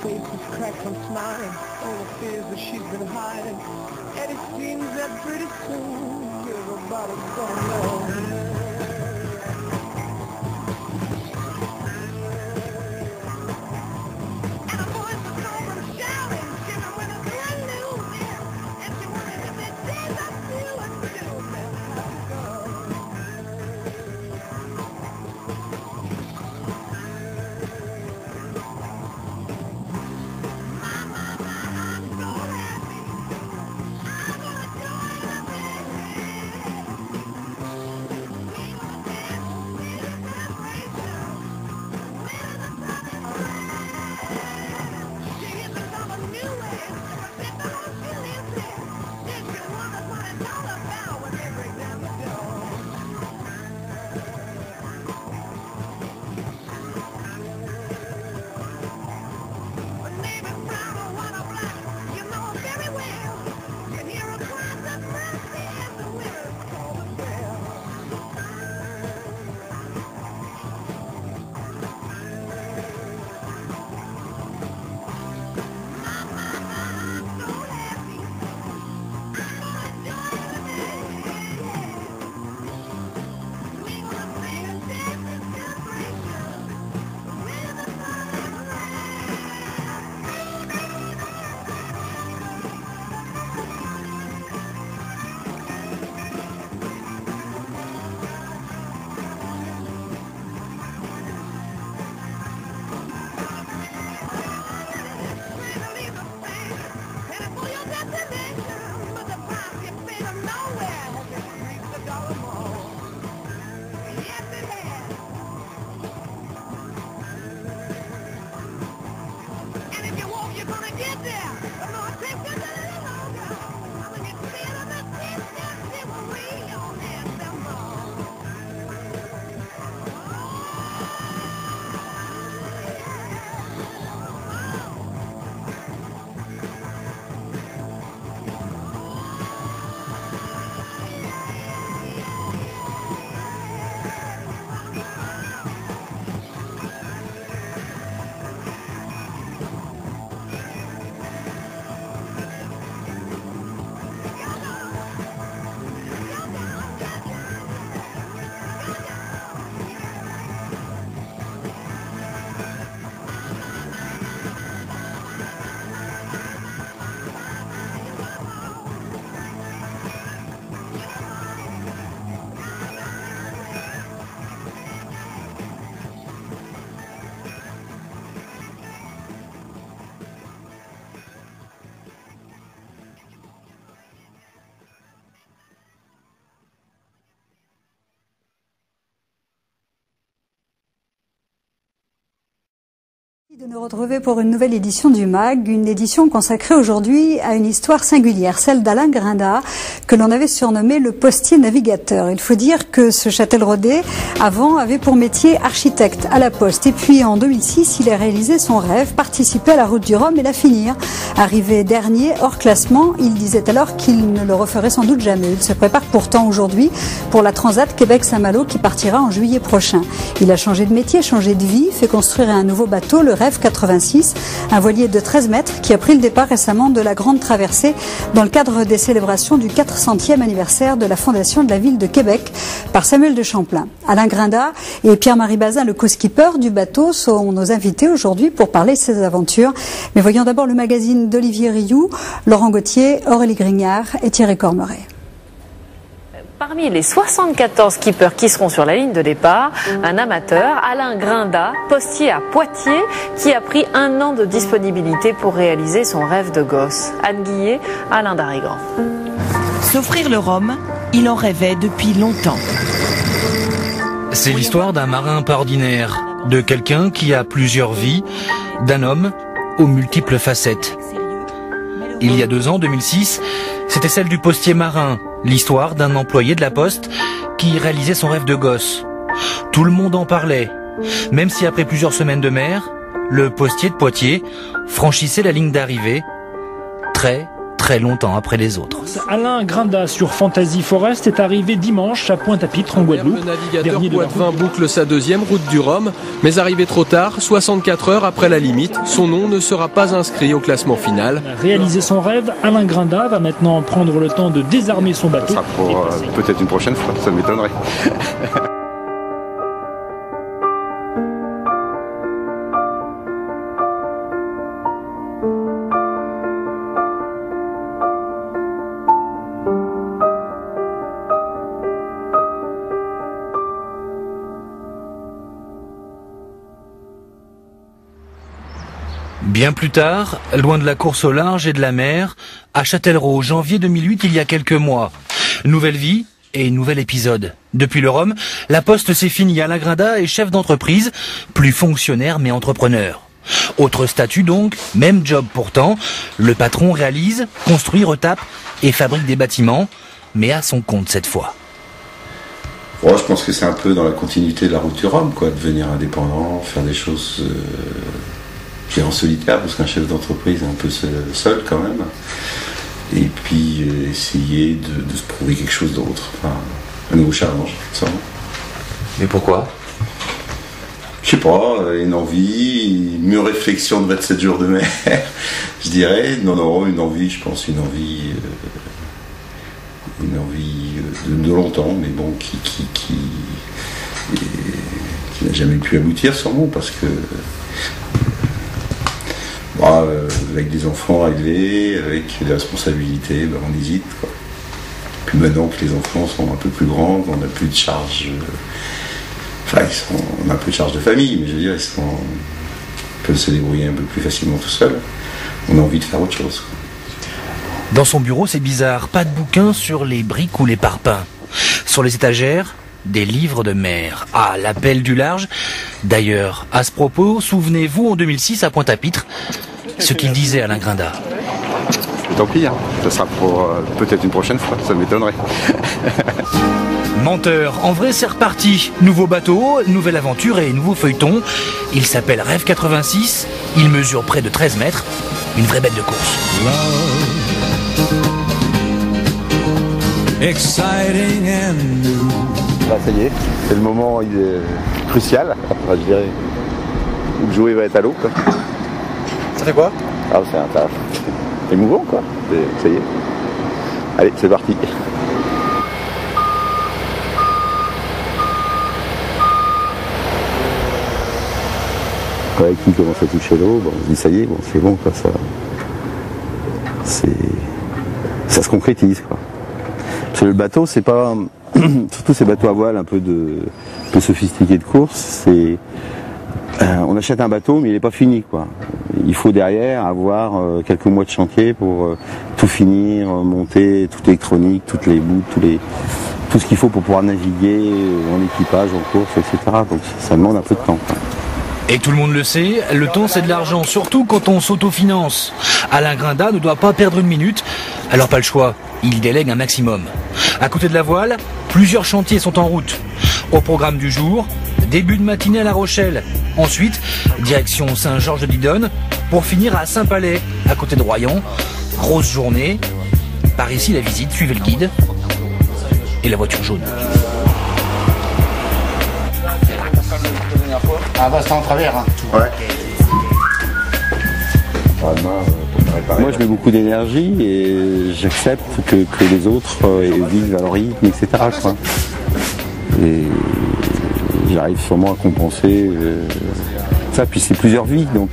face is cracked from smiling, all the fears that she's been hiding. And it seems that pretty soon everybody's gonna know. De nous retrouver pour une nouvelle édition du MAG, une édition consacrée aujourd'hui à une histoire singulière, celle d'Alain Grinda, que l'on avait surnommé le postier navigateur. Il faut dire que ce Châtelleraudais, avant, avait pour métier architecte à la Poste. Et puis en 2006, il a réalisé son rêve, participer à la route du Rhum et la finir. Arrivé dernier, hors classement, il disait alors qu'il ne le referait sans doute jamais. Il se prépare pourtant aujourd'hui pour la Transat Québec-Saint-Malo qui partira en juillet prochain. Il a changé de métier, changé de vie, fait construire un nouveau bateau, le Rêve 86, un voilier de 13 mètres qui a pris le départ récemment de la Grande Traversée dans le cadre des célébrations du 400e anniversaire de la fondation de la ville de Québec par Samuel de Champlain. Alain Grinda et Pierre-Marie Bazin, le co-skipper du bateau, sont nos invités aujourd'hui pour parler de ses aventures. Mais voyons d'abord le magazine d'Olivier Rioux, Laurent Gauthier, Aurélie Grignard et Thierry Cormeret. Parmi les 74 skippers qui seront sur la ligne de départ, un amateur, Alain Grinda, postier à Poitiers, qui a pris 1 an de disponibilité pour réaliser son rêve de gosse. Anne Guillet, Alain Darigan. S'offrir le rhum, il en rêvait depuis longtemps. C'est l'histoire d'un marin pas ordinaire, de quelqu'un qui a plusieurs vies, d'un homme aux multiples facettes. Il y a 2 ans, 2006, c'était celle du postier marin, l'histoire d'un employé de la Poste qui réalisait son rêve de gosse. Tout le monde en parlait, même si après plusieurs semaines de mer, le postier de Poitiers franchissait la ligne d'arrivée très très longtemps après les autres. Alain Grinda sur Fantasy Forest est arrivé dimanche à Pointe-à-Pitre en Guadeloupe. Le navigateur Poitevin boucle sa deuxième route du Rhum, mais arrivé trop tard, 64 heures après la limite, son nom ne sera pas inscrit au classement final. Réaliser son rêve, Alain Grinda va maintenant prendre le temps de désarmer son bateau. Ça sera pour peut-être une prochaine fois, ça m'étonnerait. Bien plus tard, loin de la course au large et de la mer, à Châtellerault, janvier 2008, il y a quelques mois. Nouvelle vie et nouvel épisode. Depuis le Rhum, la Poste s'est finie. Alain Grinda est chef d'entreprise, plus fonctionnaire mais entrepreneur. Autre statut donc, même job pourtant. Le patron réalise, construit, retape et fabrique des bâtiments, mais à son compte cette fois. Je pense que c'est un peu dans la continuité de la route du Rhum, quoi, devenir indépendant, faire des choses en solitaire, parce qu'un chef d'entreprise est un peu seul quand même. Et puis essayer de se prouver quelque chose d'autre, enfin, un nouveau challenge, ça. Mais pourquoi ? Je sais pas, une envie, une réflexion de 27 jours de mer, je dirais. Non, une envie, je pense, une envie de longtemps, mais bon, qui n'a jamais pu aboutir sûrement, parce que avec des enfants à élever, avec des responsabilités, on hésite, quoi. Puis maintenant que les enfants sont un peu plus grands, on n'a plus de charge, on a un peu de charge de famille, mais je veux dire, ils peuvent se débrouiller un peu plus facilement tout seuls. On a envie de faire autre chose, quoi. Dans son bureau, c'est bizarre, pas de bouquins sur les briques ou les parpaings. Sur les étagères, des livres de mer. Ah, l'appel du large. D'ailleurs, à ce propos, souvenez-vous en 2006 à Pointe-à-Pitre, ce qu'il disait Alain Grinda. Tant pis, hein. Ça sera pour peut-être une prochaine fois, ça m'étonnerait. Menteur, en vrai c'est reparti. Nouveau bateau, nouvelle aventure et nouveau feuilleton. Il s'appelle Rêve 86, il mesure près de 13 mètres, une vraie bête de course. Exciting and new. Ça y est, c'est le moment crucial, je dirais, où le jouet va être à l'eau, quoi. Ça fait quoi? C'est émouvant, quoi. Ça y est. Allez, c'est parti. Quand il commence à toucher l'eau, on se dit ça y est, c'est bon, quoi, ça se concrétise, quoi. Parce que le bateau, c'est pas... Surtout ces bateaux à voile un peu sophistiqués de course, on achète un bateau mais il n'est pas fini, quoi. Il faut derrière avoir quelques mois de chantier pour tout finir, monter toute l'électronique, toutes les bouts, tout ce qu'il faut pour pouvoir naviguer en équipage, en course, etc. Donc ça demande un peu de temps, quoi. Et tout le monde le sait, le temps c'est de l'argent, surtout quand on s'autofinance. Alain Grinda ne doit pas perdre une minute, alors pas le choix, il délègue un maximum. À côté de la voile, plusieurs chantiers sont en route. Au programme du jour, début de matinée à La Rochelle. Ensuite, direction Saint-Georges-de-Didonne, pour finir à Saint-Palais, à côté de Royan. Grosse journée. Par ici, la visite, suivez le guide. Et la voiture jaune. Ah bah c'est en travers, hein. Ouais. Moi je mets beaucoup d'énergie et j'accepte que les autres vivent à leur rythme, etc., quoi. Et j'arrive sûrement à compenser ça, puis c'est plusieurs vies, donc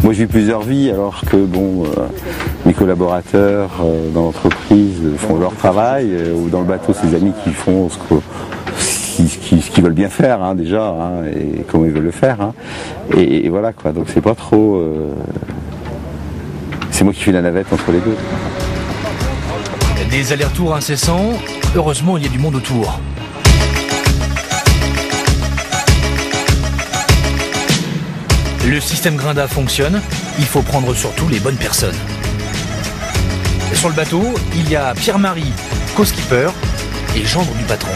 moi je vis plusieurs vies alors que mes collaborateurs dans l'entreprise font leur travail, ou dans le bateau ses amis qui font ce qu'ils veulent bien faire, hein, déjà, hein, et comment ils veulent le faire, hein. Et voilà, quoi, donc c'est pas trop... c'est moi qui fais la navette entre les deux. Des allers-retours incessants, heureusement il y a du monde autour. Le système Grinda fonctionne, il faut prendre surtout les bonnes personnes. Sur le bateau, il y a Pierre-Marie, co-skipper et gendre du patron.